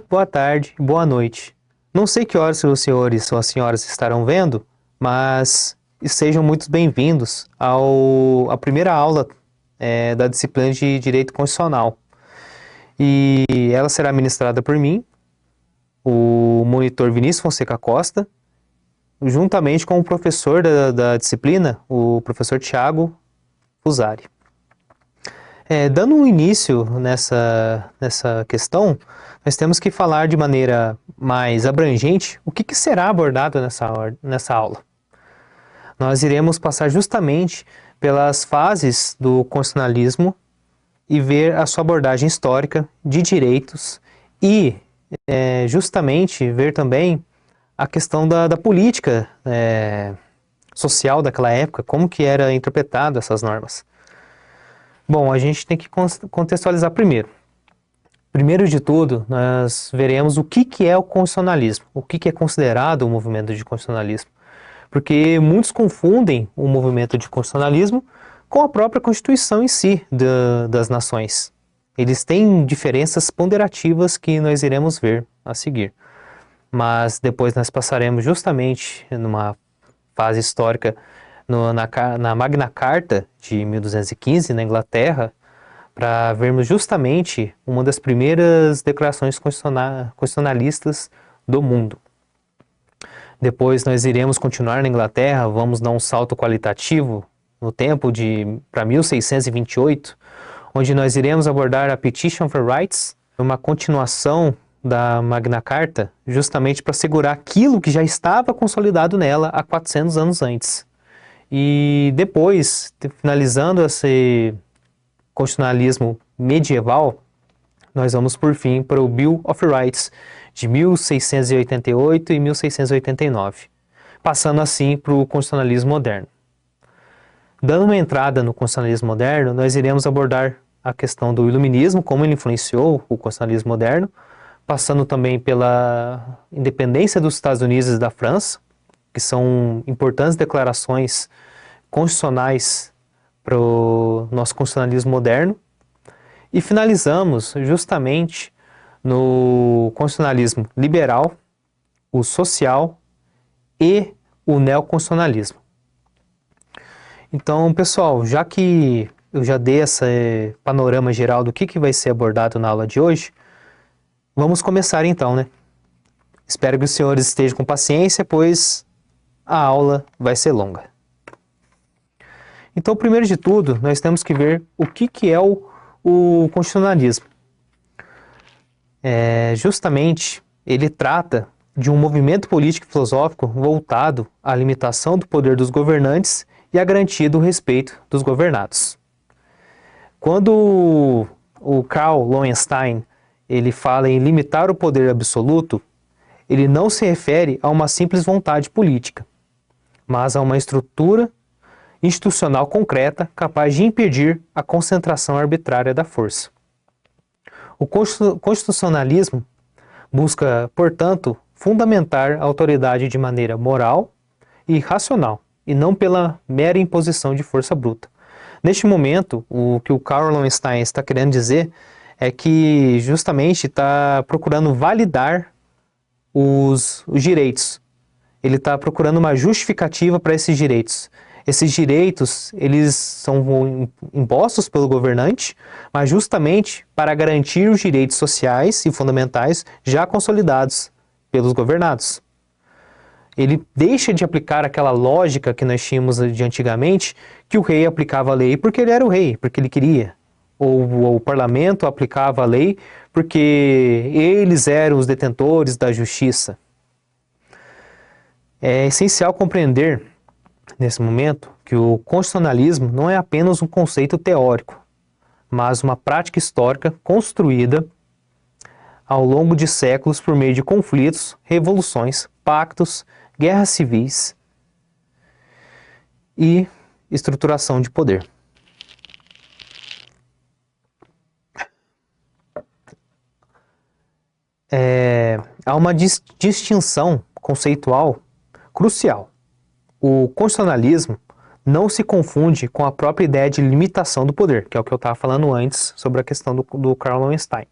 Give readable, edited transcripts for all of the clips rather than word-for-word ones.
boa tarde, boa noite. Não sei que horas os senhores ou as senhoras estarão vendo, mas sejam muito bem-vindos à primeira aula da disciplina de Direito Constitucional. E ela será ministrada por mim, o monitor Vinícius Fonseca Costa, juntamente com o professor da disciplina, o professor Thiago Fusari. Dando um início nessa questão, nós temos que falar de maneira mais abrangente o que será abordado nessa aula. Nós iremos passar justamente pelas fases do constitucionalismo e ver a sua abordagem histórica de direitos e justamente ver também a questão da política social daquela época, como que era interpretado essas normas. Bom, a gente tem que contextualizar primeiro. Primeiro de tudo, nós veremos o que é o constitucionalismo, o que é considerado o movimento de constitucionalismo. Porque muitos confundem o movimento de constitucionalismo com a própria Constituição em si das nações. Eles têm diferenças ponderativas que nós iremos ver a seguir. Mas depois nós passaremos justamente numa fase histórica na Magna Carta de 1215, na Inglaterra, para vermos justamente uma das primeiras declarações constitucionalistas do mundo. Depois nós iremos continuar na Inglaterra, vamos dar um salto qualitativo no tempo para 1628, onde nós iremos abordar a Petition for Rights, uma continuação da Magna Carta, justamente para assegurar aquilo que já estava consolidado nela há 400 anos antes. E depois, finalizando esse constitucionalismo medieval, nós vamos por fim para o Bill of Rights de 1688 e 1689, passando assim para o constitucionalismo moderno. Dando uma entrada no constitucionalismo moderno, nós iremos abordar a questão do iluminismo, como ele influenciou o constitucionalismo moderno, passando também pela independência dos Estados Unidos e da França, que são importantes declarações constitucionais para o nosso constitucionalismo moderno, e finalizamos justamente no constitucionalismo liberal, o social e o neoconstitucionalismo. Então, pessoal, já que eu já dei esse panorama geral do que vai ser abordado na aula de hoje, vamos começar então, né? Espero que os senhores estejam com paciência, pois a aula vai ser longa. Então, primeiro de tudo, nós temos que ver o que é o constitucionalismo. Justamente, ele trata de um movimento político e filosófico voltado à limitação do poder dos governantes e à garantia do respeito dos governados. Quando o Karl Loewenstein ele fala em limitar o poder absoluto, ele não se refere a uma simples vontade política, mas a uma estrutura institucional concreta capaz de impedir a concentração arbitrária da força. O constitucionalismo busca, portanto, fundamentar a autoridade de maneira moral e racional, e não pela mera imposição de força bruta. Neste momento, o que o Karl Loewenstein está querendo dizer é que justamente está procurando validar os direitos. Ele está procurando uma justificativa para esses direitos. Esses direitos, eles são impostos pelo governante, mas justamente para garantir os direitos sociais e fundamentais já consolidados pelos governados. Ele deixa de aplicar aquela lógica que nós tínhamos de antigamente, que o rei aplicava a lei porque ele era o rei, porque ele queria. Ou o parlamento aplicava a lei porque eles eram os detentores da justiça. É essencial compreender, nesse momento, que o constitucionalismo não é apenas um conceito teórico, mas uma prática histórica construída ao longo de séculos por meio de conflitos, revoluções, pactos, guerras civis e estruturação de poder. Há uma distinção conceitual crucial. O constitucionalismo não se confunde com a própria ideia de limitação do poder, que é o que eu estava falando antes sobre a questão do Karl Loewenstein.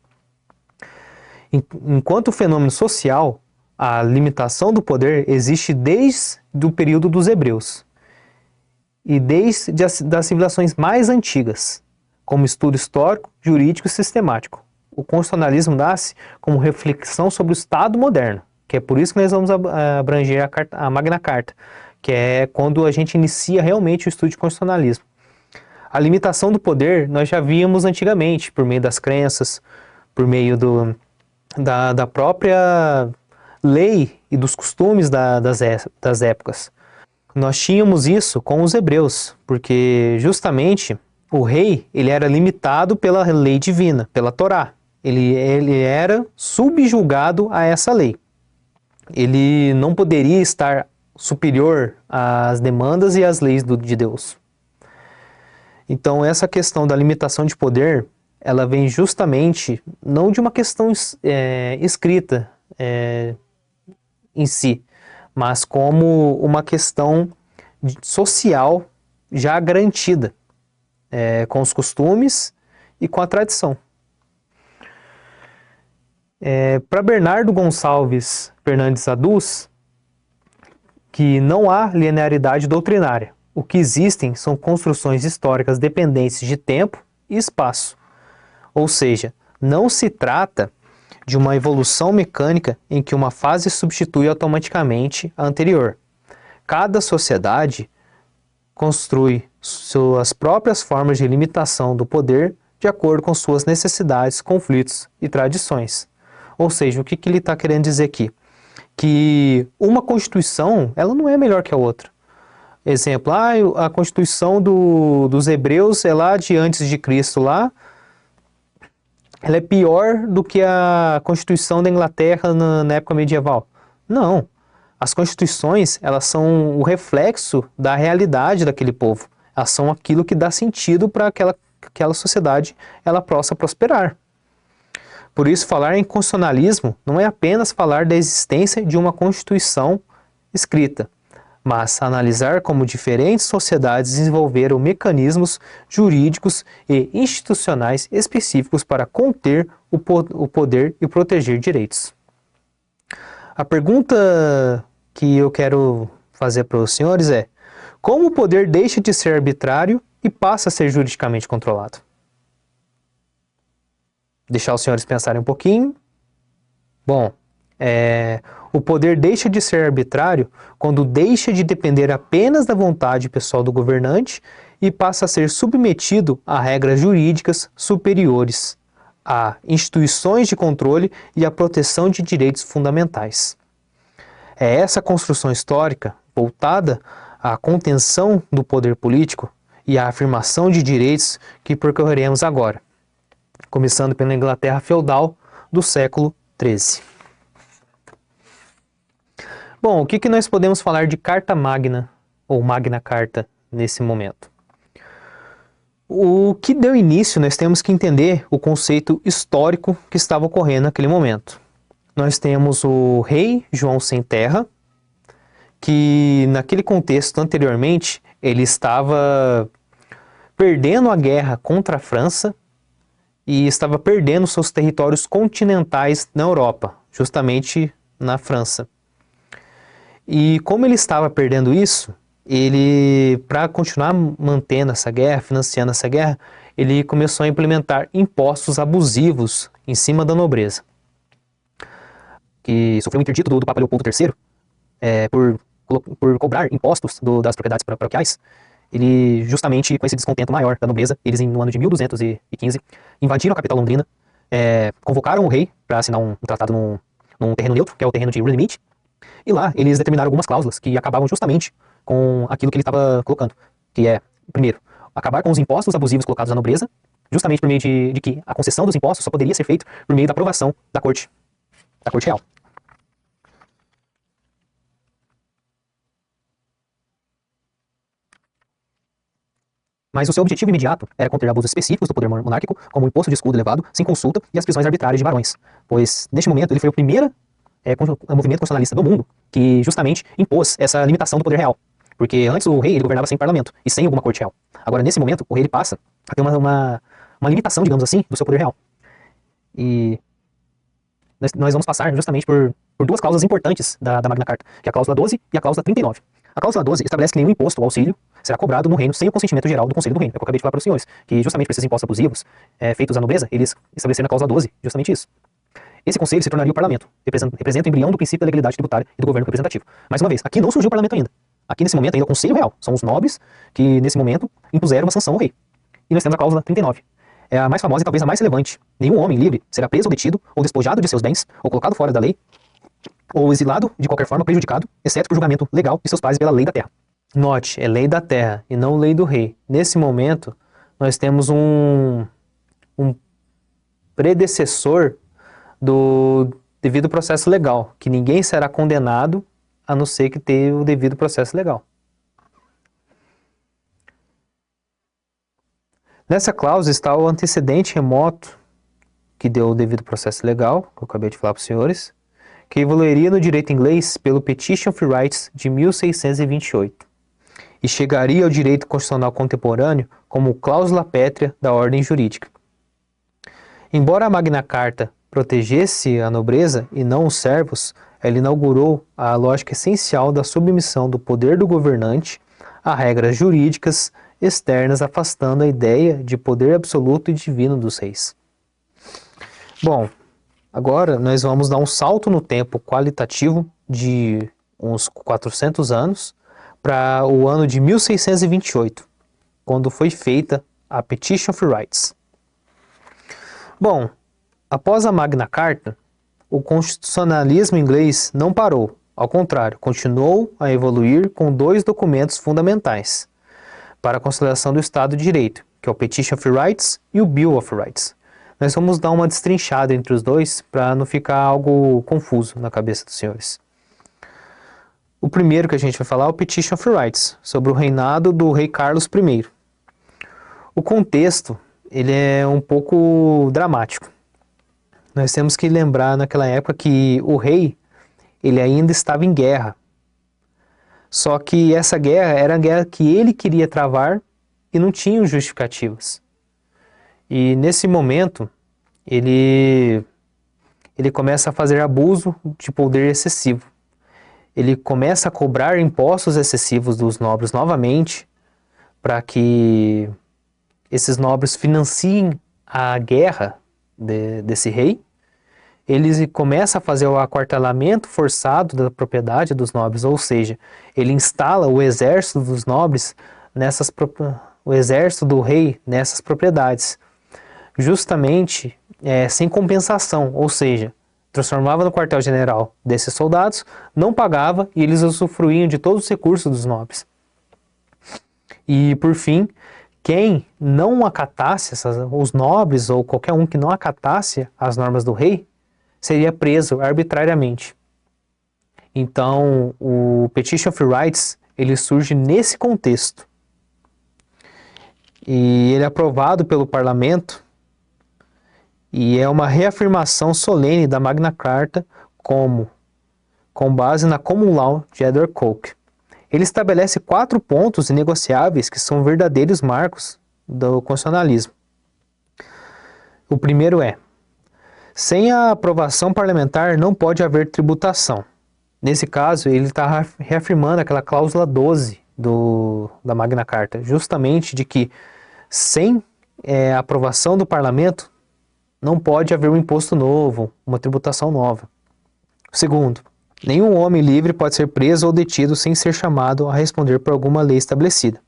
Enquanto fenômeno social, a limitação do poder existe desde o período dos hebreus e desde das civilizações mais antigas, como estudo histórico, jurídico e sistemático. O constitucionalismo nasce como reflexão sobre o Estado moderno, que é por isso que nós vamos abranger a Magna Carta, que é quando a gente inicia realmente o estudo de constitucionalismo. A limitação do poder nós já víamos antigamente, por meio das crenças, por meio da própria lei e dos costumes das épocas. Nós tínhamos isso com os hebreus, porque justamente o rei ele era limitado pela lei divina, pela Torá. Ele era subjugado a essa lei. Ele não poderia estar superior às demandas e às leis de Deus. Então essa questão da limitação de poder, ela vem justamente não de uma questão escrita em si, mas como uma questão social já garantida, com os costumes e com a tradição. Para Bernardo Gonçalves Fernandes Aduz, que não há linearidade doutrinária. O que existem são construções históricas dependentes de tempo e espaço. Ou seja, não se trata de uma evolução mecânica em que uma fase substitui automaticamente a anterior. Cada sociedade constrói suas próprias formas de limitação do poder de acordo com suas necessidades, conflitos e tradições. Ou seja, o que ele está querendo dizer aqui? Que uma Constituição, ela não é melhor que a outra. Exemplo, a Constituição dos hebreus é lá de antes de Cristo lá, ela é pior do que a Constituição da Inglaterra na época medieval. Não. As constituições, elas são o reflexo da realidade daquele povo. Elas são aquilo que dá sentido para aquela sociedade ela possa prosperar. Por isso, falar em constitucionalismo não é apenas falar da existência de uma Constituição escrita, mas analisar como diferentes sociedades desenvolveram mecanismos jurídicos e institucionais específicos para conter o poder e proteger direitos. A pergunta que eu quero fazer para os senhores é: como o poder deixa de ser arbitrário e passa a ser juridicamente controlado? Deixar os senhores pensarem um pouquinho. Bom, o poder deixa de ser arbitrário quando deixa de depender apenas da vontade pessoal do governante e passa a ser submetido a regras jurídicas superiores, a instituições de controle e a proteção de direitos fundamentais. É essa construção histórica, voltada à contenção do poder político e à afirmação de direitos, que percorreremos agora, começando pela Inglaterra feudal do século XIII. Bom, o que nós podemos falar de Carta Magna, ou Magna Carta, nesse momento? O que deu início, nós temos que entender o conceito histórico que estava ocorrendo naquele momento. Nós temos o rei João Sem Terra, que naquele contexto anteriormente, ele estava perdendo a guerra contra a França e estava perdendo seus territórios continentais na Europa, justamente na França. E como ele estava perdendo isso, ele, para continuar mantendo essa guerra, financiando essa guerra, ele começou a implementar impostos abusivos em cima da nobreza, que sofreu um interdito do Papa Leopoldo III por cobrar impostos das propriedades paroquiais. Ele, justamente com esse descontento maior da nobreza, eles no ano de 1215 invadiram a capital londrina, convocaram o rei para assinar um tratado num terreno neutro, que é o terreno de Runnymede, e lá eles determinaram algumas cláusulas que acabavam justamente com aquilo que ele estava colocando, que é, primeiro, acabar com os impostos abusivos colocados à nobreza, justamente por meio de que a concessão dos impostos só poderia ser feita por meio da aprovação da corte real. Mas o seu objetivo imediato era conter abusos específicos do poder monárquico, como o imposto de escudo elevado, sem consulta, e as prisões arbitrárias de barões, pois, neste momento, ele foi o primeiro movimento constitucionalista do mundo que justamente impôs essa limitação do poder real. Porque antes o rei ele governava sem parlamento e sem alguma corte real. Agora, nesse momento, o rei ele passa a ter uma limitação, digamos assim, do seu poder real. E nós vamos passar justamente por duas cláusulas importantes da Magna Carta, que é a cláusula 12 e a cláusula 39. A cláusula 12 estabelece que nenhum imposto ou auxílio será cobrado no reino sem o consentimento geral do Conselho do Reino. É o que eu acabei de falar para os senhores, que justamente por esses impostos abusivos feitos à nobreza, eles estabeleceram na cláusula 12 justamente isso. Esse conselho se tornaria o parlamento, representa o embrião do princípio da legalidade tributária e do governo representativo. Mais uma vez, aqui não surgiu o parlamento ainda. Aqui nesse momento ainda é o Conselho Real. São os nobres que nesse momento impuseram uma sanção ao rei. E nós temos a cláusula 39. É a mais famosa e talvez a mais relevante. Nenhum homem livre será preso ou detido, ou despojado de seus bens, ou colocado fora da lei, ou exilado de qualquer forma prejudicado, exceto por julgamento legal de seus pais pela lei da terra. Note, é lei da terra e não lei do rei. Nesse momento, nós temos um predecessor do devido processo legal, que ninguém será condenado a não ser que tenha o devido processo legal. Nessa cláusula está o antecedente remoto que deu o devido processo legal, que eu acabei de falar para os senhores, que evoluiria no direito inglês pelo Petition of Rights de 1628 e chegaria ao direito constitucional contemporâneo como cláusula pétrea da ordem jurídica. Embora a Magna Carta protegesse a nobreza e não os servos, ela inaugurou a lógica essencial da submissão do poder do governante a regras jurídicas externas, afastando a ideia de poder absoluto e divino dos reis. Bom, agora nós vamos dar um salto no tempo qualitativo de uns 400 anos para o ano de 1628, quando foi feita a Petition of Rights. Bom, após a Magna Carta, o constitucionalismo inglês não parou, ao contrário, continuou a evoluir com dois documentos fundamentais para a consolidação do Estado de Direito, que é o Petition of Rights e o Bill of Rights. Nós vamos dar uma destrinchada entre os dois para não ficar algo confuso na cabeça dos senhores. O primeiro que a gente vai falar é o Petition of Rights, sobre o reinado do rei Carlos I. O contexto ele é um pouco dramático. Nós temos que lembrar naquela época que o rei ele ainda estava em guerra. Só que essa guerra era a guerra que ele queria travar e não tinha justificativas. E nesse momento ele começa a fazer abuso de poder excessivo. Ele começa a cobrar impostos excessivos dos nobres novamente para que esses nobres financiem a guerra desse rei. Ele começa a fazer o aquartelamento forçado da propriedade dos nobres, ou seja, ele instala o exército dos nobres, o exército do rei nessas propriedades, justamente sem compensação, ou seja, transformava no quartel-general desses soldados, não pagava e eles usufruíam de todos os recursos dos nobres. E por fim, quem não acatasse, os nobres ou qualquer um que não acatasse as normas do rei, seria preso arbitrariamente. Então, o Petition of Rights, ele surge nesse contexto. E ele é aprovado pelo parlamento e é uma reafirmação solene da Magna Carta com base na Common Law de Edward Coke. Ele estabelece 4 pontos inegociáveis que são verdadeiros marcos do constitucionalismo. O primeiro é: sem a aprovação parlamentar não pode haver tributação. Nesse caso, ele está reafirmando aquela cláusula 12 da Magna Carta, justamente de que sem a aprovação do parlamento não pode haver um imposto novo, uma tributação nova. Segundo, nenhum homem livre pode ser preso ou detido sem ser chamado a responder por alguma lei estabelecida,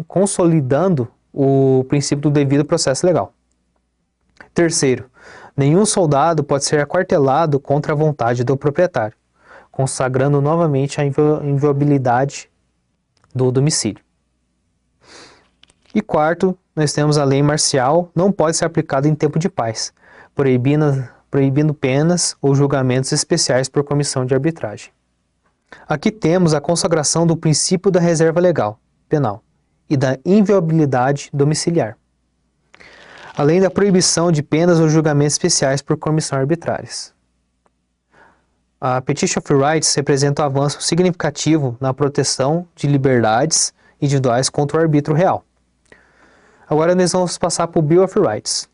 consolidando o princípio do devido processo legal. Terceiro, nenhum soldado pode ser aquartelado contra a vontade do proprietário, consagrando novamente a inviolabilidade do domicílio. E quarto, nós temos a lei marcial não pode ser aplicada em tempo de paz, proibindo penas ou julgamentos especiais por comissão de arbitragem. Aqui temos a consagração do princípio da reserva legal, penal, e da inviolabilidade domiciliar, além da proibição de penas ou julgamentos especiais por comissão arbitrárias. A Petition of Rights representa um avanço significativo na proteção de liberdades individuais contra o arbítrio real. Agora nós vamos passar para o Bill of Rights.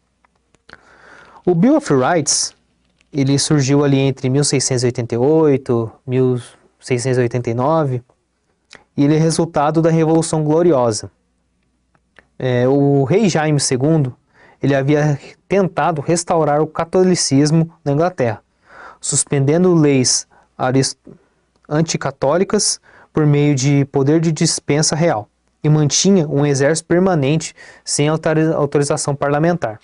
O Bill of Rights ele surgiu ali entre 1688 e 1689, e ele é resultado da Revolução Gloriosa. O rei Jaime II, ele havia tentado restaurar o catolicismo na Inglaterra, suspendendo leis anticatólicas por meio de poder de dispensa real, e mantinha um exército permanente sem autorização parlamentar.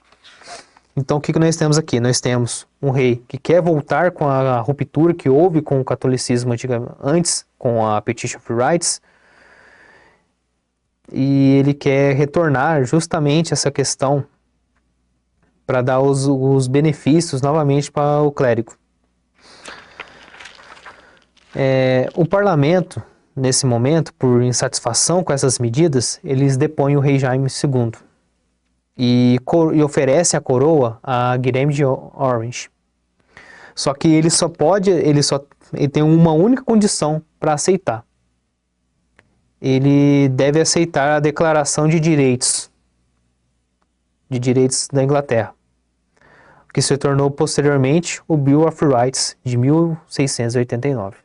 Então o que nós temos aqui? Nós temos um rei que quer voltar com a ruptura que houve com o catolicismo antes, com a Petition for Rights, e ele quer retornar justamente essa questão para dar os benefícios novamente para o clérigo. O parlamento, nesse momento, por insatisfação com essas medidas, eles depõem o rei Jaime II e oferece a coroa a Guilherme de Orange. Só que ele tem uma única condição para aceitar. Ele deve aceitar a Declaração de Direitos da Inglaterra, que se tornou posteriormente o Bill of Rights de 1689.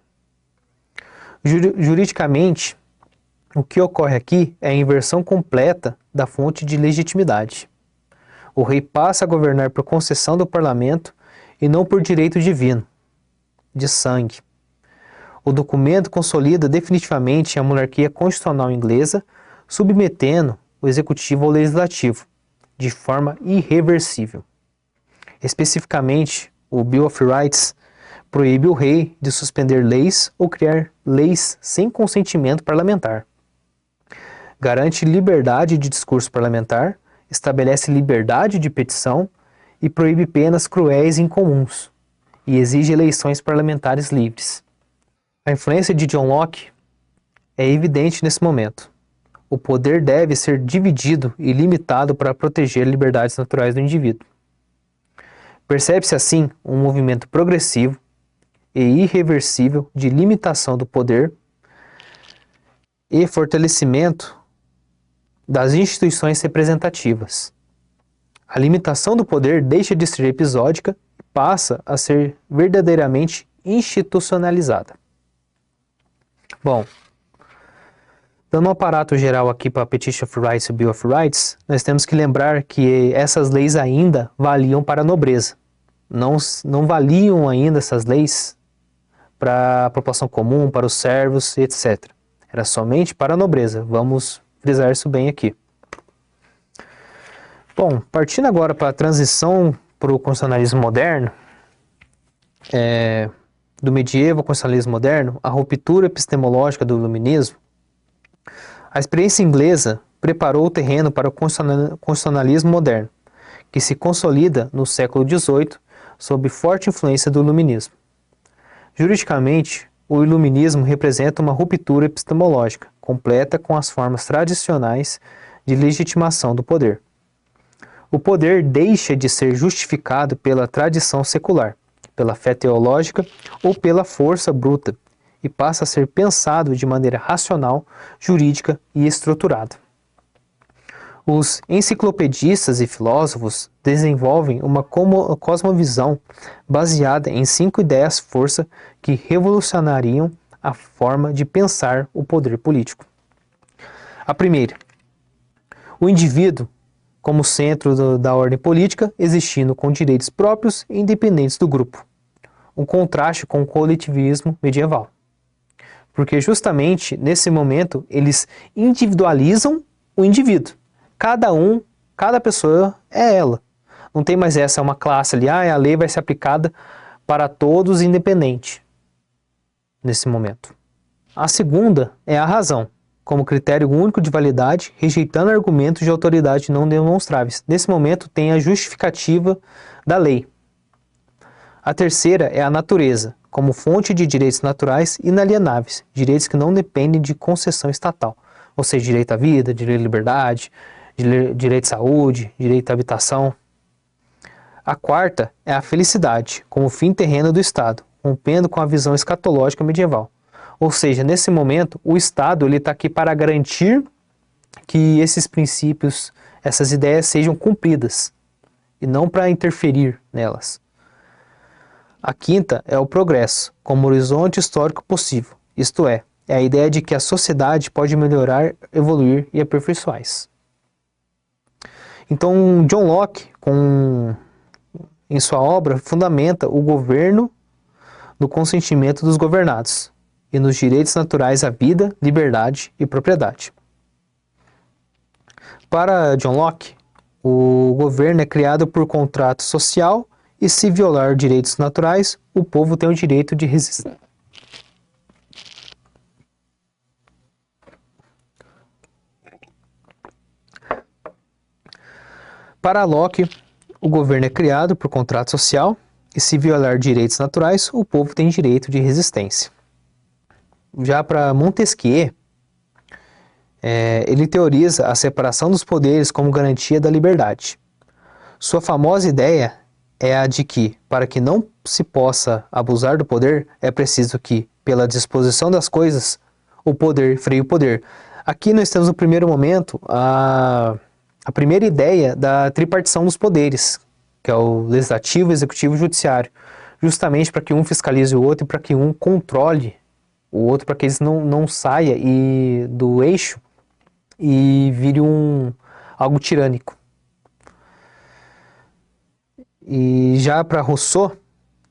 Juridicamente, o que ocorre aqui é a inversão completa da fonte de legitimidade. O rei passa a governar por concessão do parlamento e não por direito divino, de sangue. O documento consolida definitivamente a monarquia constitucional inglesa, submetendo o executivo ao legislativo, de forma irreversível. Especificamente, o Bill of Rights proíbe o rei de suspender leis ou criar leis sem consentimento parlamentar. Garante liberdade de discurso parlamentar, estabelece liberdade de petição e proíbe penas cruéis e incomuns, e exige eleições parlamentares livres. A influência de John Locke é evidente nesse momento. O poder deve ser dividido e limitado para proteger liberdades naturais do indivíduo. Percebe-se assim um movimento progressivo e irreversível de limitação do poder e fortalecimento das instituições representativas. A limitação do poder deixa de ser episódica e passa a ser verdadeiramente institucionalizada. Bom, dando um aparato geral aqui para a Petition for Rights e o Bill of Rights, nós temos que lembrar que essas leis ainda valiam para a nobreza. Não valiam ainda essas leis para a população comum, para os servos, etc. Era somente para a nobreza. Vamos frisar isso bem aqui. Bom, partindo agora para a transição para o constitucionalismo moderno, do medievo ao constitucionalismo moderno, a ruptura epistemológica do iluminismo, a experiência inglesa preparou o terreno para o constitucionalismo moderno, que se consolida no século XVIII sob forte influência do iluminismo. Juridicamente, o iluminismo representa uma ruptura epistemológica completa com as formas tradicionais de legitimação do poder. O poder deixa de ser justificado pela tradição secular, pela fé teológica ou pela força bruta, e passa a ser pensado de maneira racional, jurídica e estruturada. Os enciclopedistas e filósofos desenvolvem uma cosmovisão baseada em 5 ideias-força que revolucionariam a forma de pensar o poder político. A primeira, o indivíduo como centro da ordem política, existindo com direitos próprios e independentes do grupo. Um contraste com o coletivismo medieval. Porque justamente nesse momento eles individualizam o indivíduo. Cada pessoa é ela. Não tem mais essa, é uma classe ali, a lei vai ser aplicada para todos independente. Nesse momento. A segunda é a razão, como critério único de validade, rejeitando argumentos de autoridade não demonstráveis. Nesse momento tem a justificativa da lei. A terceira é a natureza, como fonte de direitos naturais inalienáveis, direitos que não dependem de concessão estatal, ou seja, direito à vida, direito à liberdade, direito à saúde, direito à habitação. A quarta é a felicidade, como fim terreno do Estado, rompendo com a visão escatológica medieval. Ou seja, nesse momento, o Estado está aqui para garantir que esses princípios, essas ideias sejam cumpridas, e não para interferir nelas. A quinta é o progresso, como horizonte histórico possível, isto é a ideia de que a sociedade pode melhorar, evoluir e aperfeiçoar-se. Então, John Locke, em sua obra, fundamenta o governo no consentimento dos governados e nos direitos naturais à vida, liberdade e propriedade. Para John Locke, o governo é criado por contrato social e, se violar direitos naturais, o povo tem o direito de resistir. Para Locke, o governo é criado por contrato social e, se violar direitos naturais, o povo tem direito de resistência. Já para Montesquieu, ele teoriza a separação dos poderes como garantia da liberdade. Sua famosa ideia é a de que, para que não se possa abusar do poder, é preciso que, pela disposição das coisas, o poder freie o poder. Aqui nós temos no primeiro momento a primeira ideia da tripartição dos poderes, que é o legislativo, executivo e judiciário, justamente para que um fiscalize o outro e para que um controle o outro, para que eles não saia do eixo e vire algo tirânico. E já para Rousseau,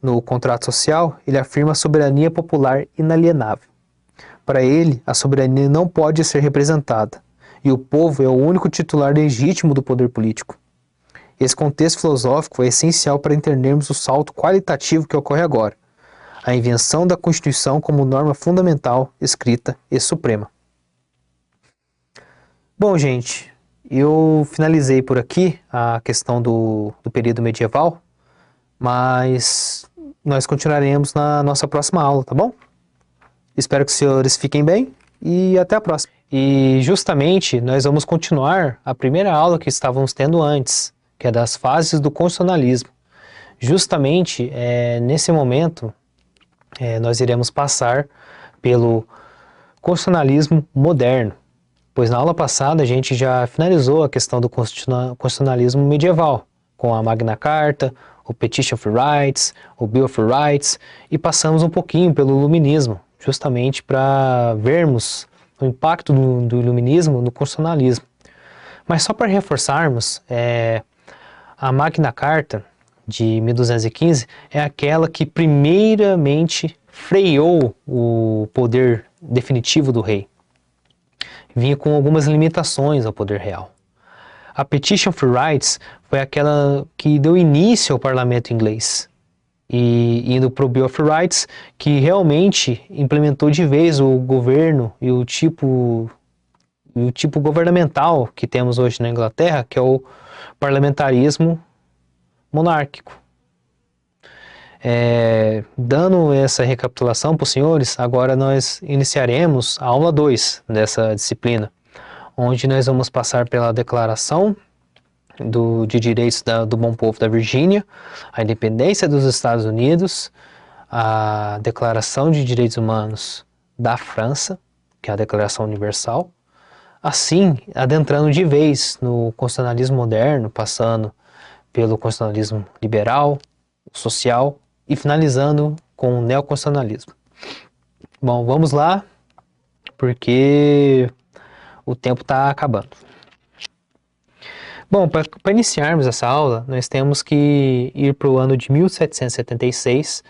no Contrato Social, ele afirma a soberania popular inalienável. Para ele, a soberania não pode ser representada, e o povo é o único titular legítimo do poder político. Esse contexto filosófico é essencial para entendermos o salto qualitativo que ocorre agora, a invenção da Constituição como norma fundamental, escrita e suprema. Bom, gente, eu finalizei por aqui a questão do período medieval, mas nós continuaremos na nossa próxima aula, tá bom? Espero que os senhores fiquem bem e até a próxima. E justamente nós vamos continuar a primeira aula que estávamos tendo antes, que é das fases do constitucionalismo. Justamente nesse momento nós iremos passar pelo constitucionalismo moderno, pois na aula passada a gente já finalizou a questão do constitucionalismo medieval, com a Magna Carta, o Petition of Rights, o Bill of Rights, e passamos um pouquinho pelo Iluminismo, justamente para vermos o impacto do Iluminismo no constitucionalismo. Mas só para reforçarmos, a Magna Carta de 1215 é aquela que primeiramente freou o poder definitivo do rei. Vinha com algumas limitações ao poder real. A Petition for Rights foi aquela que deu início ao parlamento inglês, e indo para o Bill of Rights, que realmente implementou de vez o governo e o tipo governamental que temos hoje na Inglaterra, que é o parlamentarismo monárquico. Dando essa recapitulação para os senhores, agora nós iniciaremos a aula 2 dessa disciplina, onde nós vamos passar pela Declaração de Direitos do Bom Povo da Virgínia, a independência dos Estados Unidos, a Declaração de Direitos Humanos da França, que é a Declaração Universal, assim adentrando de vez no constitucionalismo moderno, passando pelo constitucionalismo liberal, social e finalizando com o neoconstitucionalismo. Bom, vamos lá, porque o tempo está acabando. Bom, para iniciarmos essa aula, nós temos que ir para o ano de 1776,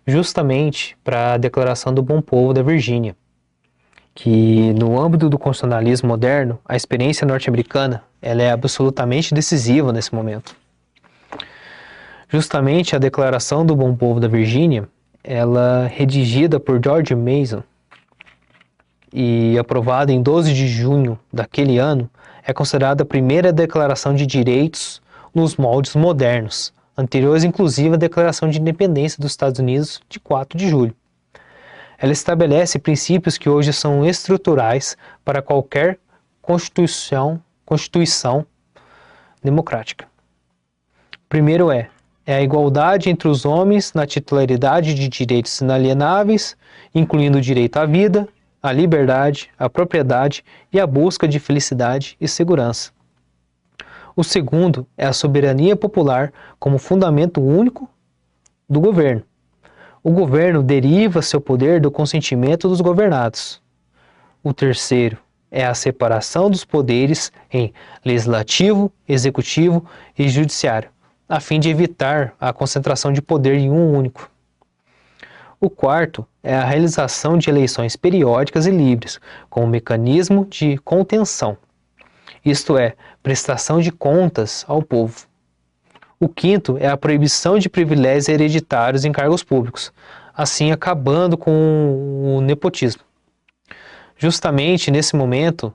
justamente para a Declaração do Bom Povo da Virgínia, que no âmbito do constitucionalismo moderno, a experiência norte-americana ela é absolutamente decisiva nesse momento. Justamente a Declaração do Bom Povo da Virgínia, ela redigida por George Mason e aprovada em 12 de junho daquele ano, é considerada a primeira declaração de direitos nos moldes modernos, anteriores inclusive à Declaração de Independência dos Estados Unidos de 4 de julho. Ela estabelece princípios que hoje são estruturais para qualquer constituição democrática. Primeiro é a igualdade entre os homens na titularidade de direitos inalienáveis, incluindo o direito à vida, à liberdade, à propriedade e à busca de felicidade e segurança. O segundo é a soberania popular como fundamento único do governo. O governo deriva seu poder do consentimento dos governados. O terceiro é a separação dos poderes em legislativo, executivo e judiciário, a fim de evitar a concentração de poder em um único. O quarto é a realização de eleições periódicas e livres, com um mecanismo de contenção, isto é, prestação de contas ao povo. O quinto é a proibição de privilégios hereditários em cargos públicos, assim acabando com o nepotismo. Justamente nesse momento,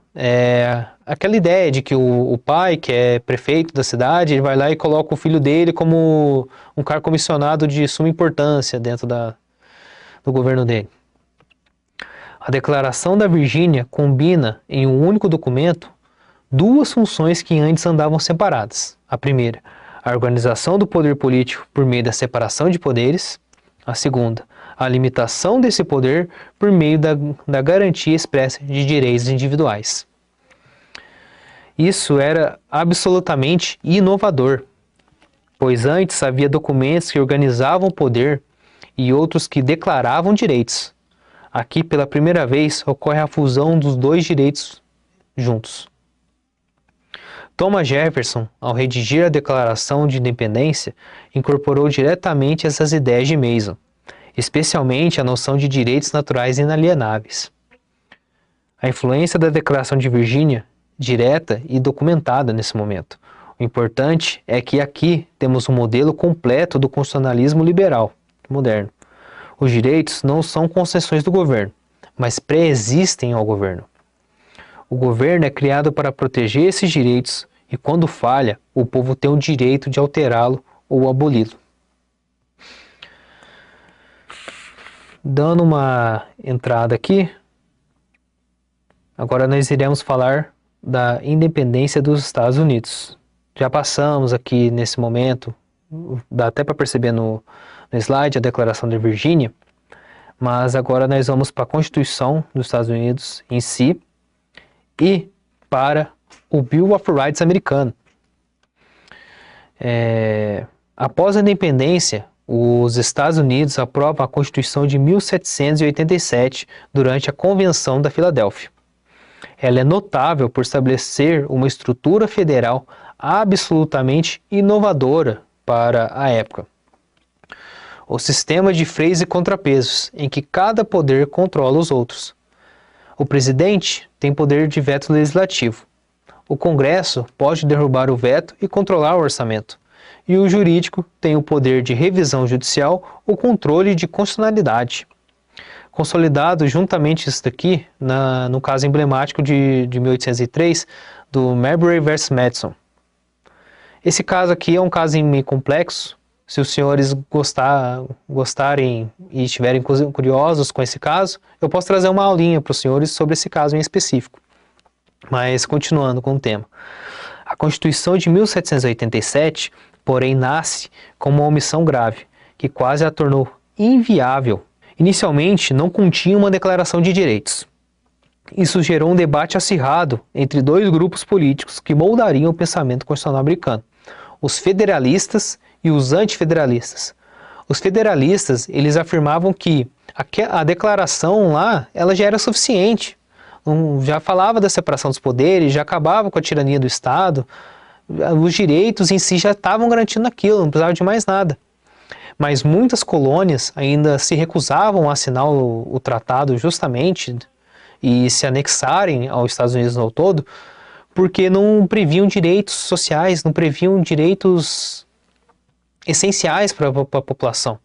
aquela ideia de que o pai, que é prefeito da cidade, ele vai lá e coloca o filho dele como um cargo comissionado de suma importância dentro do governo dele. A Declaração da Virgínia combina em um único documento duas funções que antes andavam separadas. A primeira, a organização do poder político por meio da separação de poderes. A segunda, a limitação desse poder por meio da garantia expressa de direitos individuais. Isso era absolutamente inovador, pois antes havia documentos que organizavam o poder e outros que declaravam direitos. Aqui, pela primeira vez, ocorre a fusão dos dois direitos juntos. Thomas Jefferson, ao redigir a Declaração de Independência, incorporou diretamente essas ideias de Mason, especialmente a noção de direitos naturais inalienáveis. A influência da Declaração de Virgínia, direta e documentada nesse momento. O importante é que aqui temos um modelo completo do constitucionalismo liberal moderno. Os direitos não são concessões do governo, mas pré-existem ao governo. O governo é criado para proteger esses direitos e, quando falha, o povo tem o direito de alterá-lo ou aboli-lo. Dando uma entrada aqui, agora nós iremos falar da independência dos Estados Unidos. Já passamos aqui nesse momento, dá até para perceber no slide, a Declaração de Virgínia, mas agora nós vamos para a Constituição dos Estados Unidos em si e para o Bill of Rights americano. Após a independência, os Estados Unidos aprovam a Constituição de 1787 durante a Convenção da Filadélfia. Ela é notável por estabelecer uma estrutura federal absolutamente inovadora para a época. O sistema de freios e contrapesos, em que cada poder controla os outros. O presidente tem poder de veto legislativo. O Congresso pode derrubar o veto e controlar o orçamento. E o jurídico tem o poder de revisão judicial ou controle de constitucionalidade. Consolidado juntamente isso daqui, no caso emblemático de 1803, do Marbury vs. Madison. Esse caso aqui é um caso meio complexo. Se os senhores gostarem e estiverem curiosos com esse caso, eu posso trazer uma aulinha para os senhores sobre esse caso em específico. Mas continuando com o tema. A Constituição de 1787, porém, nasce com uma omissão grave, que quase a tornou inviável. Inicialmente, não continha uma declaração de direitos. Isso gerou um debate acirrado entre dois grupos políticos que moldariam o pensamento constitucional americano: os federalistas e os antifederalistas. Os federalistas, eles afirmavam que a declaração lá, ela já era suficiente. Já falava da separação dos poderes, já acabava com a tirania do Estado, os direitos em si já estavam garantindo aquilo, não precisava de mais nada. Mas muitas colônias ainda se recusavam a assinar o tratado justamente e se anexarem aos Estados Unidos no todo, porque não previam direitos sociais, não previam direitos essenciais para a população.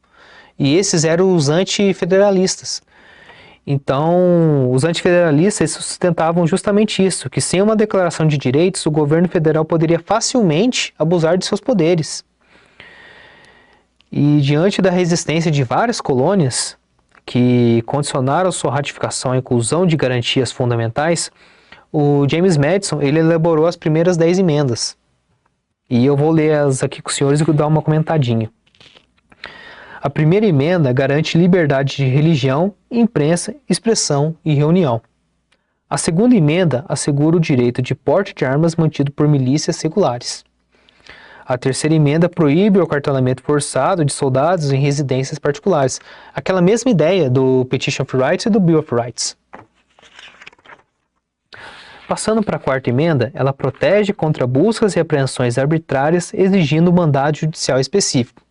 E esses eram os antifederalistas. Então, os antifederalistas sustentavam justamente isso, que sem uma declaração de direitos, o governo federal poderia facilmente abusar de seus poderes. E diante da resistência de várias colônias, que condicionaram sua ratificação à inclusão de garantias fundamentais, o James Madison ele elaborou as primeiras 10 emendas. E eu vou ler as aqui com os senhores e dar uma comentadinha. A primeira emenda garante liberdade de religião, imprensa, expressão e reunião. A segunda emenda assegura o direito de porte de armas mantido por milícias seculares. A terceira emenda proíbe o acartelamento forçado de soldados em residências particulares. Aquela mesma ideia do Petition of Rights e do Bill of Rights. Passando para a quarta emenda, ela protege contra buscas e apreensões arbitrárias exigindo mandado judicial específico.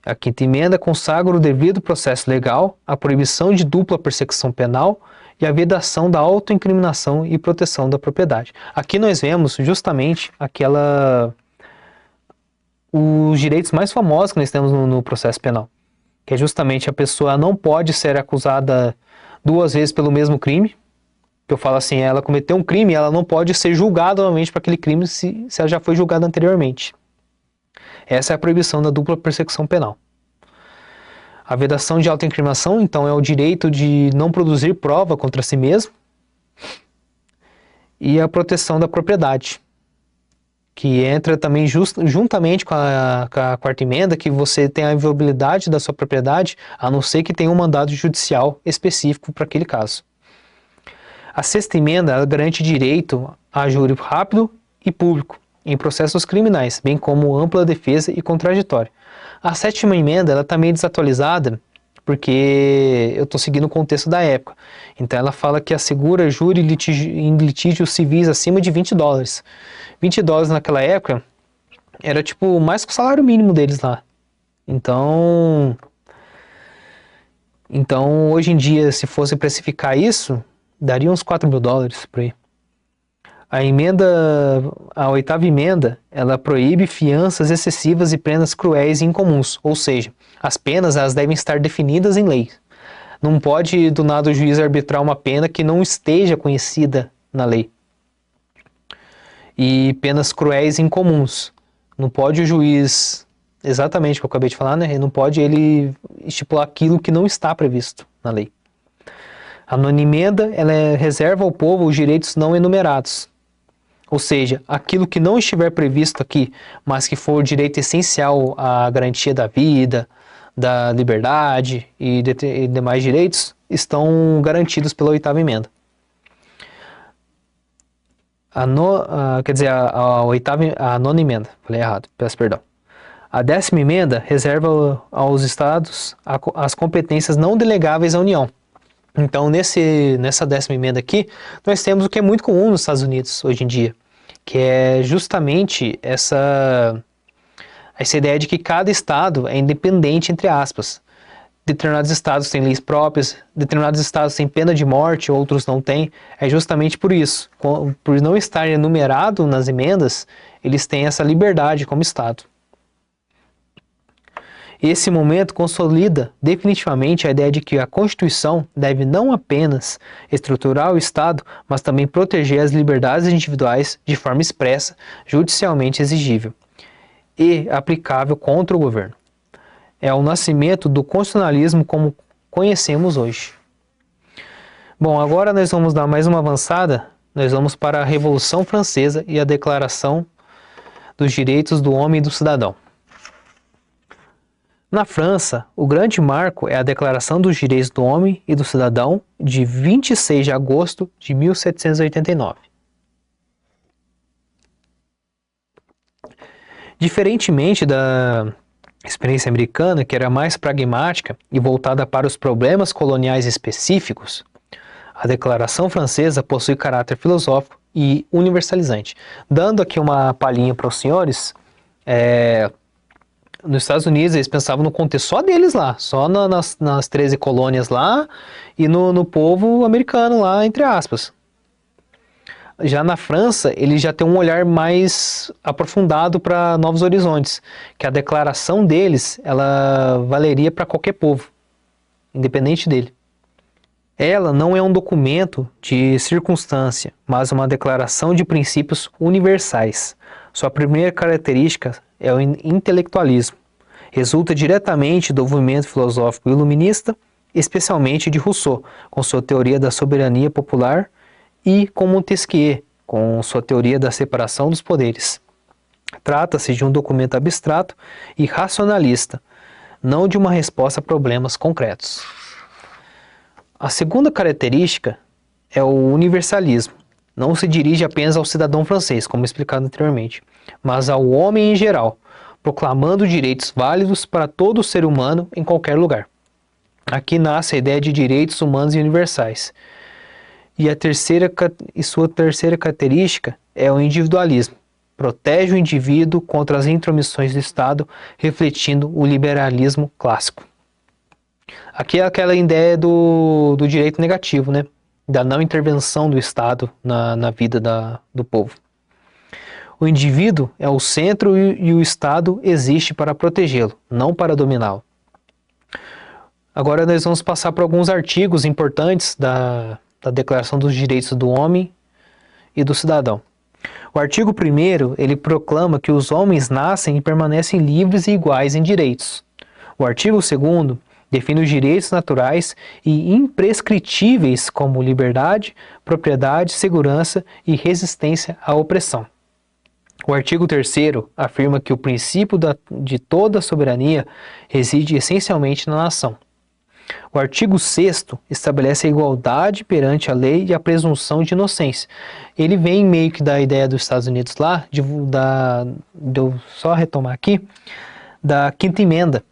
A quinta emenda consagra o devido processo legal, a proibição de dupla persecução penal e a vedação da autoincriminação e proteção da propriedade. Aqui nós vemos justamente os direitos mais famosos que nós temos no processo penal, que é justamente a pessoa não pode ser acusada 2 vezes pelo mesmo crime, que eu falo assim, ela cometeu um crime, ela não pode ser julgada novamente por aquele crime se ela já foi julgada anteriormente. Essa é a proibição da dupla persecução penal. A vedação de autoincriminação, então, é o direito de não produzir prova contra si mesmo. E a proteção da propriedade, que entra também juntamente com a quarta emenda, que você tem a inviolabilidade da sua propriedade, a não ser que tenha um mandado judicial específico para aquele caso. A sexta emenda ela garante direito a júri rápido e público em processos criminais, bem como ampla defesa e contraditório. A sétima emenda ela está meio desatualizada, porque eu estou seguindo o contexto da época. Então ela fala que assegura júri em litígios civis acima de $20. $20 naquela época era tipo mais que o salário mínimo deles lá. Então hoje em dia, se fosse precificar isso, daria uns $4.000 por aí. A oitava emenda, ela proíbe fianças excessivas e penas cruéis e incomuns, ou seja, as penas elas devem estar definidas em lei. Não pode do nada o juiz arbitrar uma pena que não esteja conhecida na lei. E penas cruéis e incomuns. Não pode o juiz, exatamente o que eu acabei de falar, né? Não pode ele estipular aquilo que não está previsto na lei. A nona emenda, ela reserva ao povo os direitos não enumerados. Ou seja, aquilo que não estiver previsto aqui, mas que for direito essencial à garantia da vida, da liberdade e demais direitos, estão garantidos pela oitava emenda. A nona emenda, falei errado, peço perdão. A 10ª emenda reserva aos estados as competências não delegáveis à União. Então, nessa 10ª emenda aqui, nós temos o que é muito comum nos Estados Unidos hoje em dia, que é justamente essa ideia de que cada estado é independente, entre aspas. Determinados estados têm leis próprias, determinados estados têm pena de morte, outros não têm. É justamente por isso, por não estar enumerado nas emendas, eles têm essa liberdade como estado. Esse momento consolida definitivamente a ideia de que a Constituição deve não apenas estruturar o Estado, mas também proteger as liberdades individuais de forma expressa, judicialmente exigível e aplicável contra o governo. É o nascimento do constitucionalismo como conhecemos hoje. Bom, agora nós vamos dar mais uma avançada, nós vamos para a Revolução Francesa e a Declaração dos Direitos do Homem e do Cidadão. Na França, o grande marco é a Declaração dos Direitos do Homem e do Cidadão de 26 de agosto de 1789. Diferentemente da experiência americana, que era mais pragmática e voltada para os problemas coloniais específicos, a Declaração Francesa possui caráter filosófico e universalizante. Dando aqui uma palhinha para os senhores, nos Estados Unidos eles pensavam no contexto só deles lá, só nas 13 colônias lá e no povo americano lá, entre aspas. Já na França, ele já tem um olhar mais aprofundado para novos horizontes, que a declaração deles, ela valeria para qualquer povo, independente dele. Ela não é um documento de circunstância, mas uma declaração de princípios universais. Sua primeira característica é o intelectualismo. Resulta diretamente do movimento filosófico iluminista, especialmente de Rousseau, com sua teoria da soberania popular, e com Montesquieu, com sua teoria da separação dos poderes. Trata-se de um documento abstrato e racionalista, não de uma resposta a problemas concretos. A segunda característica é o universalismo. não se dirige apenas ao cidadão francês, como explicado anteriormente, mas ao homem em geral, proclamando direitos válidos para todo ser humano em qualquer lugar. Aqui nasce a ideia de direitos humanos e universais. E sua terceira característica é o individualismo. Protege o indivíduo contra as intromissões do Estado, refletindo o liberalismo clássico. Aqui é aquela ideia do direito negativo, né? Da não intervenção do Estado na vida do povo. O indivíduo é o centro e o Estado existe para protegê-lo, não para dominá-lo. Agora nós vamos passar por alguns artigos importantes da Declaração dos Direitos do Homem e do Cidadão. O artigo 1º, ele proclama que os homens nascem e permanecem livres e iguais em direitos. O artigo 2º define os direitos naturais e imprescritíveis como liberdade, propriedade, segurança e resistência à opressão. O artigo 3º afirma que o princípio de toda soberania reside essencialmente na nação. O artigo 6º estabelece a igualdade perante a lei e a presunção de inocência. Ele vem meio que da ideia dos Estados Unidos lá, de eu só retomar aqui, da Quinta Emenda,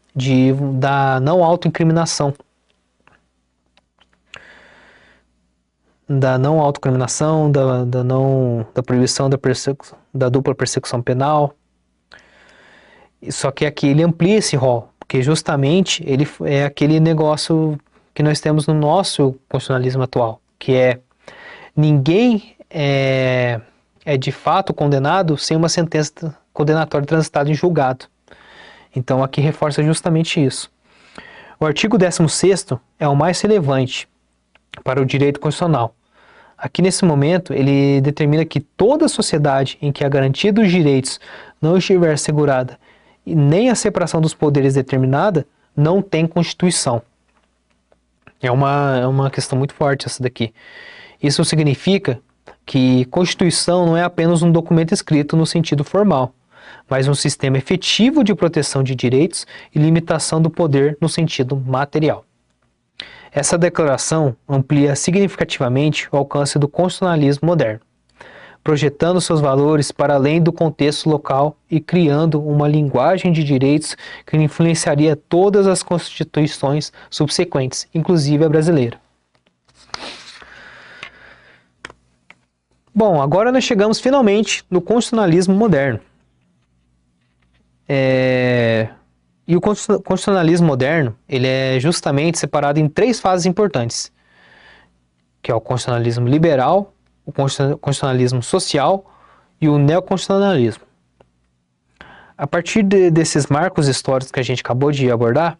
da não autoincriminação. Da não autoincriminação, da proibição da dupla persecução penal. Só que aqui ele amplia esse rol, porque justamente ele é aquele negócio que nós temos no nosso constitucionalismo atual, que é ninguém é de fato condenado sem uma sentença condenatória transitada em julgado. Então aqui reforça justamente isso. O artigo 16º é o mais relevante para o direito constitucional. Aqui nesse momento ele determina que toda sociedade em que a garantia dos direitos não estiver assegurada e nem a separação dos poderes determinada, não tem Constituição. É uma questão muito forte essa daqui. Isso significa que Constituição não é apenas um documento escrito no sentido formal, mas um sistema efetivo de proteção de direitos e limitação do poder no sentido material. Essa declaração amplia significativamente o alcance do constitucionalismo moderno, projetando seus valores para além do contexto local e criando uma linguagem de direitos que influenciaria todas as constituições subsequentes, inclusive a brasileira. Bom, agora nós chegamos finalmente no constitucionalismo moderno. E o constitucionalismo moderno, ele é justamente separado em 3 fases importantes, que é o constitucionalismo liberal, o constitucionalismo social e o neoconstitucionalismo. A partir desses marcos históricos que a gente acabou de abordar,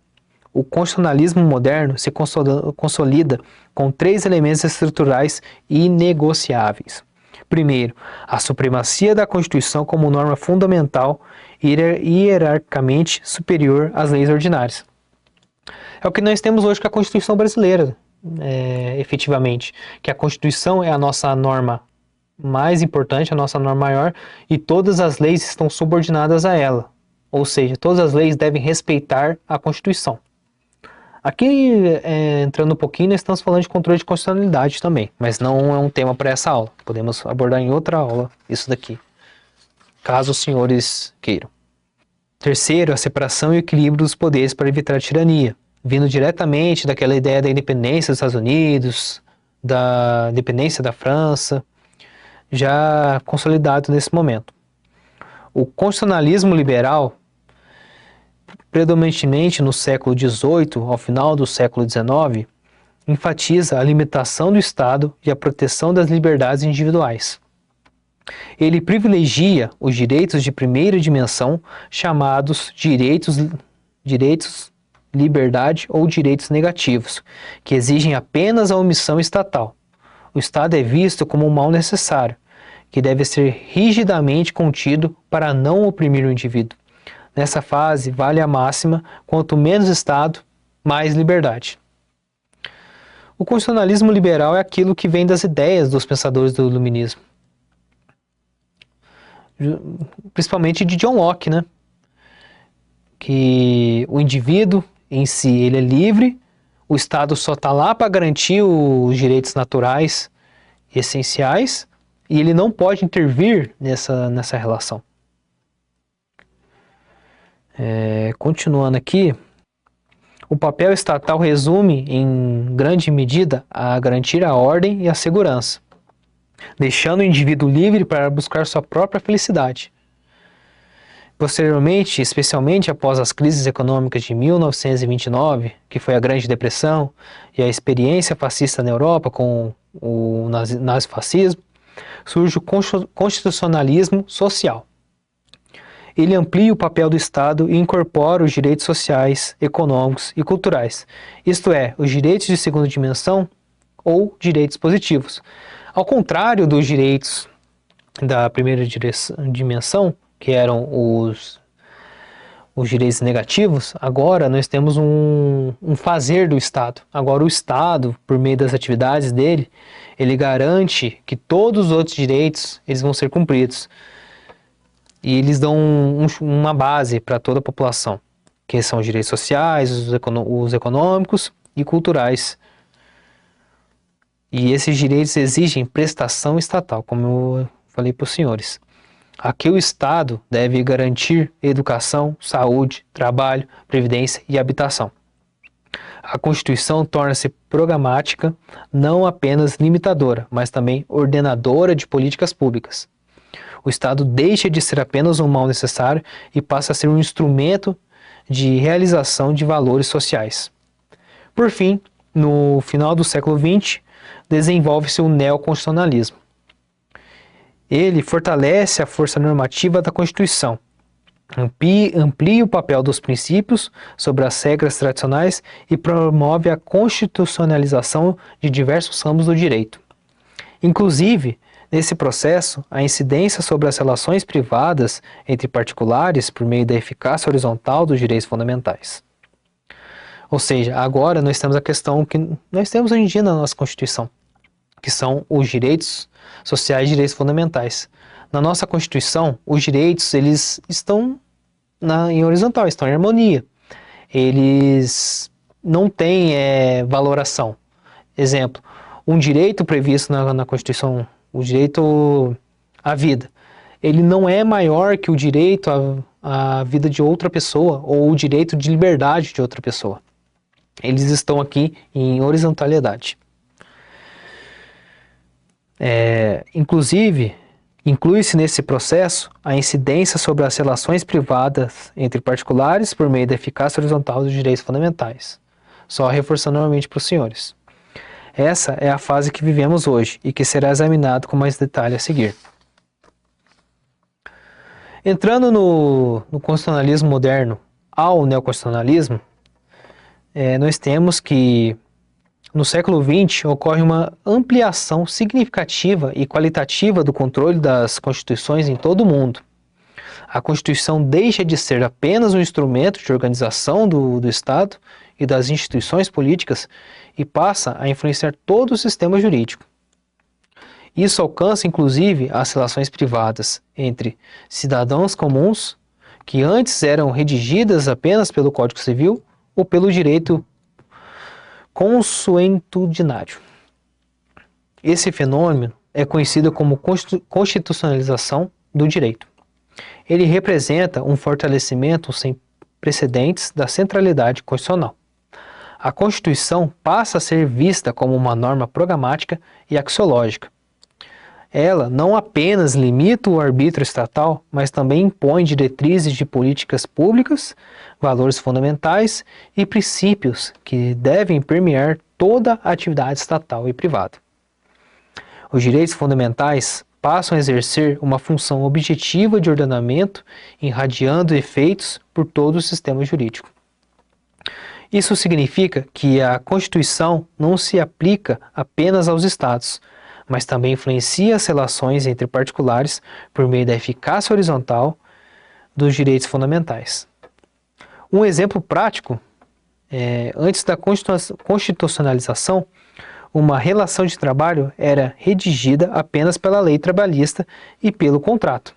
o constitucionalismo moderno se consolida com 3 elementos estruturais inegociáveis. Primeiro, a supremacia da Constituição como norma fundamental e hierarquicamente superior às leis ordinárias. É o que nós temos hoje com a Constituição brasileira, efetivamente, que a Constituição é a nossa norma mais importante, a nossa norma maior, e todas as leis estão subordinadas a ela. Ou seja, todas as leis devem respeitar a Constituição. Aqui, entrando um pouquinho, nós estamos falando de controle de constitucionalidade também, mas não é um tema para essa aula. Podemos abordar em outra aula isso daqui, caso os senhores queiram. Terceiro, a separação e equilíbrio dos poderes para evitar a tirania, vindo diretamente daquela ideia da independência dos Estados Unidos, da independência da França, já consolidado nesse momento. O constitucionalismo liberal, predominantemente no século XVIII, ao final do século XIX, enfatiza a limitação do Estado e a proteção das liberdades individuais. Ele privilegia os direitos de primeira dimensão, chamados direitos, liberdade ou direitos negativos, que exigem apenas a omissão estatal. O Estado é visto como um mal necessário, que deve ser rigidamente contido para não oprimir o indivíduo. Nessa fase, vale a máxima: quanto menos Estado, mais liberdade. O constitucionalismo liberal é aquilo que vem das ideias dos pensadores do iluminismo, principalmente de John Locke, né? Que o indivíduo em si ele é livre, o Estado só está lá para garantir os direitos naturais e essenciais, e ele não pode intervir nessa relação. Continuando aqui, o papel estatal resume, em grande medida, a garantir a ordem e a segurança, deixando o indivíduo livre para buscar sua própria felicidade. Posteriormente, especialmente após as crises econômicas de 1929, que foi a Grande Depressão, e a experiência fascista na Europa com o nazifascismo, surge o constitucionalismo social. Ele amplia o papel do Estado e incorpora os direitos sociais, econômicos e culturais, isto é, os direitos de segunda dimensão ou direitos positivos. Ao contrário dos direitos da primeira dimensão, que eram os direitos negativos, agora nós temos um fazer do Estado. Agora o Estado, por meio das atividades dele, ele garante que todos os outros direitos eles vão ser cumpridos. E eles dão uma base para toda a população, que são os direitos sociais, os econômicos e culturais. E esses direitos exigem prestação estatal, como eu falei para os senhores. Aqui o Estado deve garantir educação, saúde, trabalho, previdência e habitação. A Constituição torna-se programática, não apenas limitadora, mas também ordenadora de políticas públicas. O Estado deixa de ser apenas um mal necessário e passa a ser um instrumento de realização de valores sociais. Por fim, no final do século XX, desenvolve-se o neoconstitucionalismo. Ele fortalece a força normativa da Constituição, amplia o papel dos princípios sobre as regras tradicionais e promove a constitucionalização de diversos ramos do direito. Inclusive, nesse processo, a incidência sobre as relações privadas entre particulares por meio da eficácia horizontal dos direitos fundamentais. Ou seja, agora nós temos a questão que nós temos hoje em dia na nossa Constituição, que são os direitos sociais e direitos fundamentais. Na nossa Constituição, os direitos eles estão em horizontal, estão em harmonia. Eles não têm valoração. Exemplo, um direito previsto na Constituição, o direito à vida, ele não é maior que o direito à vida de outra pessoa ou o direito de liberdade de outra pessoa. Eles estão aqui em horizontalidade. Inclusive, inclui-se nesse processo a incidência sobre as relações privadas entre particulares por meio da eficácia horizontal dos direitos fundamentais. Só reforçando novamente para os senhores. Essa é a fase que vivemos hoje e que será examinado com mais detalhe a seguir. Entrando no constitucionalismo moderno ao neoconstitucionalismo, nós temos que no século XX ocorre uma ampliação significativa e qualitativa do controle das constituições em todo o mundo. A Constituição deixa de ser apenas um instrumento de organização do Estado e das instituições políticas e passa a influenciar todo o sistema jurídico. Isso alcança inclusive as relações privadas entre cidadãos comuns, que antes eram redigidas apenas pelo Código Civil ou pelo direito consuetudinário. Esse fenômeno é conhecido como constitucionalização do direito. Ele representa um fortalecimento sem precedentes da centralidade constitucional. A Constituição passa a ser vista como uma norma programática e axiológica. Ela não apenas limita o arbítrio estatal, mas também impõe diretrizes de políticas públicas, valores fundamentais e princípios que devem permear toda a atividade estatal e privada. Os direitos fundamentais passam a exercer uma função objetiva de ordenamento, irradiando efeitos por todo o sistema jurídico. Isso significa que a Constituição não se aplica apenas aos Estados, mas também influencia as relações entre particulares por meio da eficácia horizontal dos direitos fundamentais. Um exemplo prático, antes da constitucionalização, uma relação de trabalho era redigida apenas pela lei trabalhista e pelo contrato.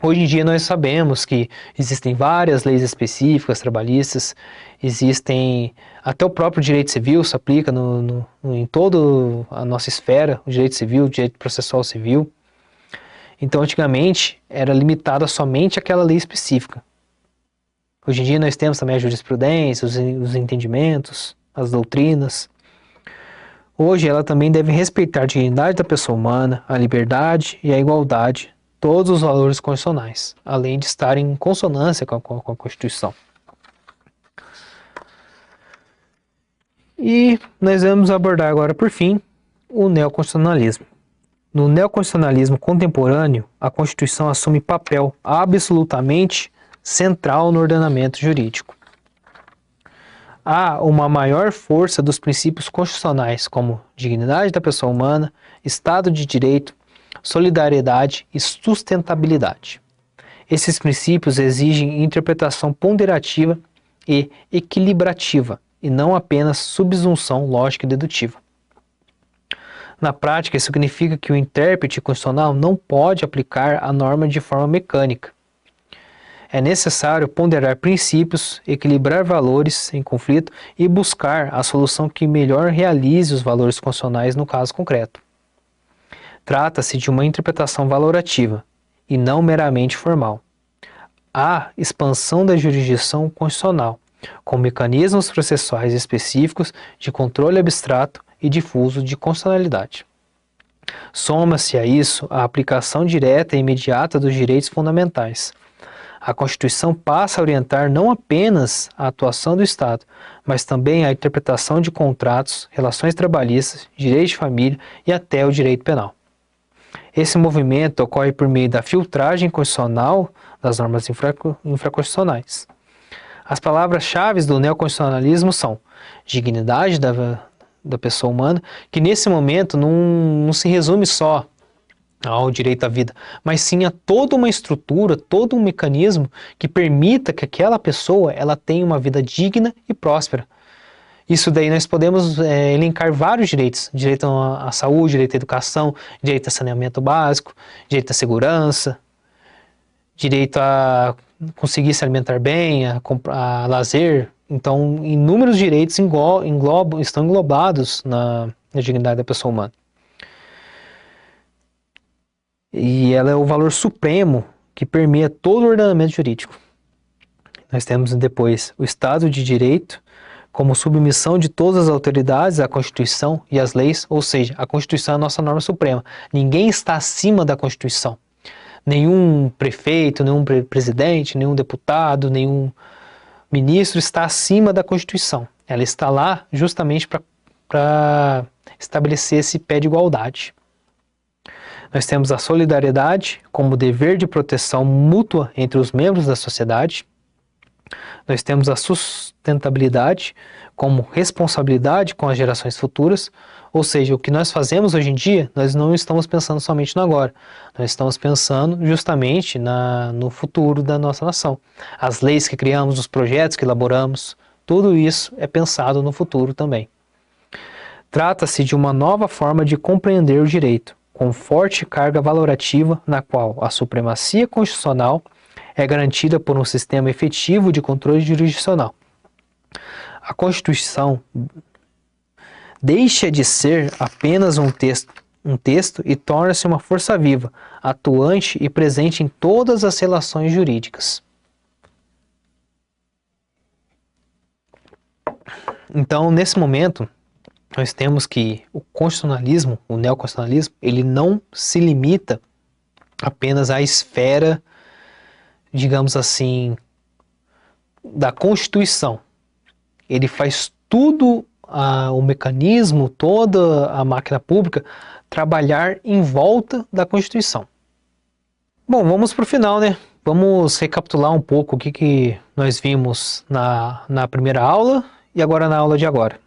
Hoje em dia nós sabemos que existem várias leis específicas trabalhistas, existem até o próprio direito civil se aplica em toda a nossa esfera, o direito civil, o direito processual civil. Então antigamente era limitada somente àquela lei específica. Hoje em dia nós temos também a jurisprudência, os entendimentos, as doutrinas. Hoje ela também deve respeitar a dignidade da pessoa humana, a liberdade e a igualdade, todos os valores constitucionais, além de estar em consonância com a Constituição. E nós vamos abordar agora, por fim, o neoconstitucionalismo. No neoconstitucionalismo contemporâneo, a Constituição assume papel absolutamente central no ordenamento jurídico. Há uma maior força dos princípios constitucionais, como dignidade da pessoa humana, Estado de Direito, solidariedade e sustentabilidade. Esses princípios exigem interpretação ponderativa e equilibrativa, e não apenas subsunção lógica e dedutiva. Na prática, isso significa que o intérprete constitucional não pode aplicar a norma de forma mecânica. É necessário ponderar princípios, equilibrar valores em conflito e buscar a solução que melhor realize os valores constitucionais no caso concreto. Trata-se de uma interpretação valorativa e não meramente formal. Há expansão da jurisdição constitucional, com mecanismos processuais específicos de controle abstrato e difuso de constitucionalidade. Soma-se a isso a aplicação direta e imediata dos direitos fundamentais. A Constituição passa a orientar não apenas a atuação do Estado, mas também a interpretação de contratos, relações trabalhistas, direito de família e até o direito penal. Esse movimento ocorre por meio da filtragem constitucional das normas infraconstitucionais. As palavras-chave do neoconstitucionalismo são dignidade da pessoa humana, que nesse momento não se resume só ao direito à vida, mas sim a toda uma estrutura, todo um mecanismo que permita que aquela pessoa ela tenha uma vida digna e próspera. Isso daí nós podemos elencar vários direitos, direito à saúde, direito à educação, direito a saneamento básico, direito à segurança, direito a conseguir se alimentar bem, a lazer. Então, inúmeros direitos estão englobados na dignidade da pessoa humana. E ela é o valor supremo que permeia todo o ordenamento jurídico. Nós temos depois o Estado de Direito, como submissão de todas as autoridades à Constituição e às leis, ou seja, a Constituição é a nossa norma suprema. Ninguém está acima da Constituição. Nenhum prefeito, nenhum presidente, nenhum deputado, nenhum ministro está acima da Constituição. Ela está lá justamente para estabelecer esse pé de igualdade. Nós temos a solidariedade como dever de proteção mútua entre os membros da sociedade. Nós temos a sustentabilidade como responsabilidade com as gerações futuras, ou seja, o que nós fazemos hoje em dia, nós não estamos pensando somente no agora, nós estamos pensando justamente no futuro da nossa nação. As leis que criamos, os projetos que elaboramos, tudo isso é pensado no futuro também. Trata-se de uma nova forma de compreender o direito, com forte carga valorativa na qual a supremacia constitucional é garantida por um sistema efetivo de controle jurisdicional. A Constituição deixa de ser apenas um texto e torna-se uma força viva, atuante e presente em todas as relações jurídicas. Então, nesse momento, nós temos que o constitucionalismo, o neoconstitucionalismo, ele não se limita apenas à esfera, digamos assim, da Constituição. Ele faz tudo, o mecanismo, toda a máquina pública, trabalhar em volta da Constituição. Bom, vamos para o final, né? Vamos recapitular um pouco o que nós vimos na primeira aula e agora na aula de agora.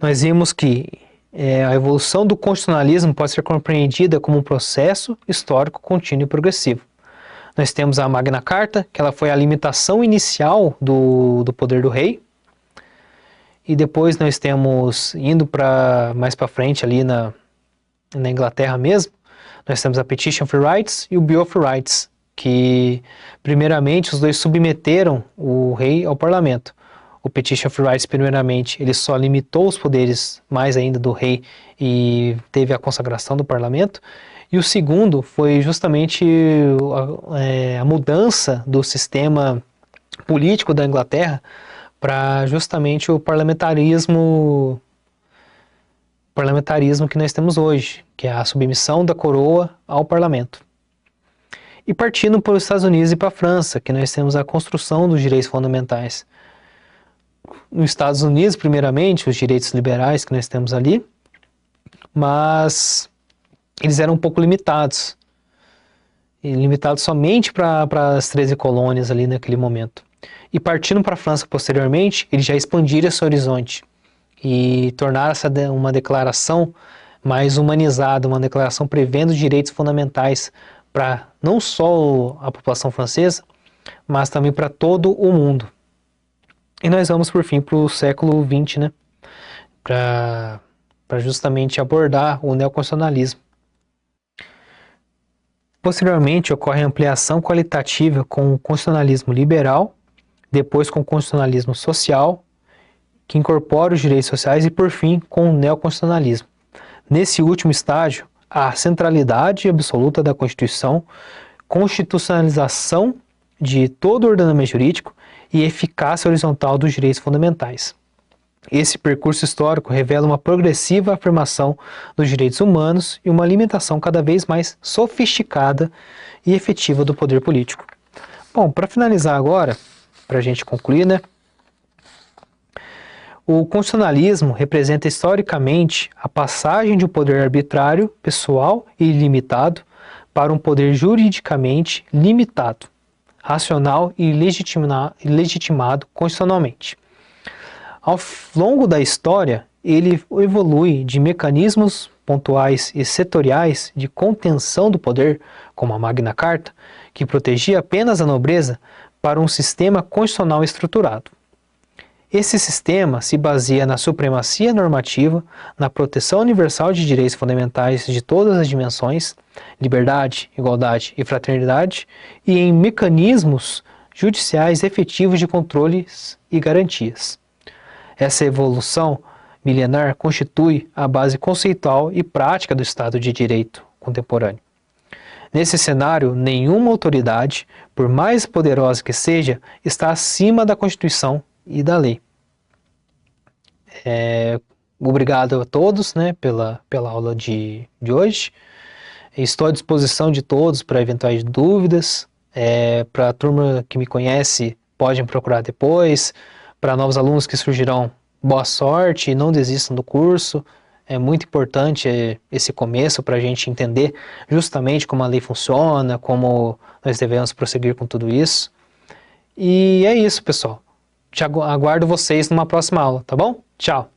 Nós vimos que a evolução do constitucionalismo pode ser compreendida como um processo histórico contínuo e progressivo. Nós temos a Magna Carta, que ela foi a limitação inicial do poder do rei. E depois nós temos, indo mais para frente ali na Inglaterra mesmo, Nós temos a Petition for Rights e o Bill of Rights, que primeiramente os dois submeteram o rei ao parlamento. O Petition for Rights, primeiramente, ele só limitou os poderes mais ainda do rei e teve a consagração do parlamento. E o segundo foi justamente a mudança do sistema político da Inglaterra para justamente o parlamentarismo que nós temos hoje, que é a submissão da coroa ao parlamento. E partindo para os Estados Unidos e para a França, que nós temos a construção dos direitos fundamentais. Nos Estados Unidos, primeiramente, os direitos liberais que nós temos ali, mas eles eram um pouco limitados. E limitados somente para as 13 colônias ali naquele momento. E partindo para a França posteriormente, eles já expandiram esse horizonte e tornaram essa uma declaração mais humanizada, uma declaração prevendo direitos fundamentais para não só a população francesa, mas também para todo o mundo. E nós vamos, por fim, para o século XX, né? Para justamente abordar o neoconstitucionalismo. Posteriormente, ocorre a ampliação qualitativa com o constitucionalismo liberal, depois com o constitucionalismo social, que incorpora os direitos sociais, e, por fim, com o neoconstitucionalismo. Nesse último estágio, a centralidade absoluta da Constituição, constitucionalização de todo o ordenamento jurídico e eficácia horizontal dos direitos fundamentais. Esse percurso histórico revela uma progressiva afirmação dos direitos humanos e uma limitação cada vez mais sofisticada e efetiva do poder político. Bom, para finalizar agora, para a gente concluir, né? O constitucionalismo representa historicamente a passagem de um poder arbitrário, pessoal e ilimitado para um poder juridicamente limitado, racional e legitimado constitucionalmente. Ao longo da história, ele evolui de mecanismos pontuais e setoriais de contenção do poder, como a Magna Carta, que protegia apenas a nobreza, para um sistema constitucional estruturado. Esse sistema se baseia na supremacia normativa, na proteção universal de direitos fundamentais de todas as dimensões, liberdade, igualdade e fraternidade, e em mecanismos judiciais efetivos de controles e garantias. Essa evolução milenar constitui a base conceitual e prática do Estado de Direito contemporâneo. Nesse cenário, nenhuma autoridade, por mais poderosa que seja, está acima da Constituição e da lei. Obrigado a todos, né, pela aula de hoje. Estou à disposição de todos para eventuais dúvidas. Para a turma que me conhece, podem procurar depois. Para novos alunos que surgirão, boa sorte e não desistam do curso. É muito importante esse começo para a gente entender justamente como a lei funciona, como nós devemos prosseguir com tudo isso. E é isso, pessoal. Aguardo vocês numa próxima aula, tá bom? Tchau!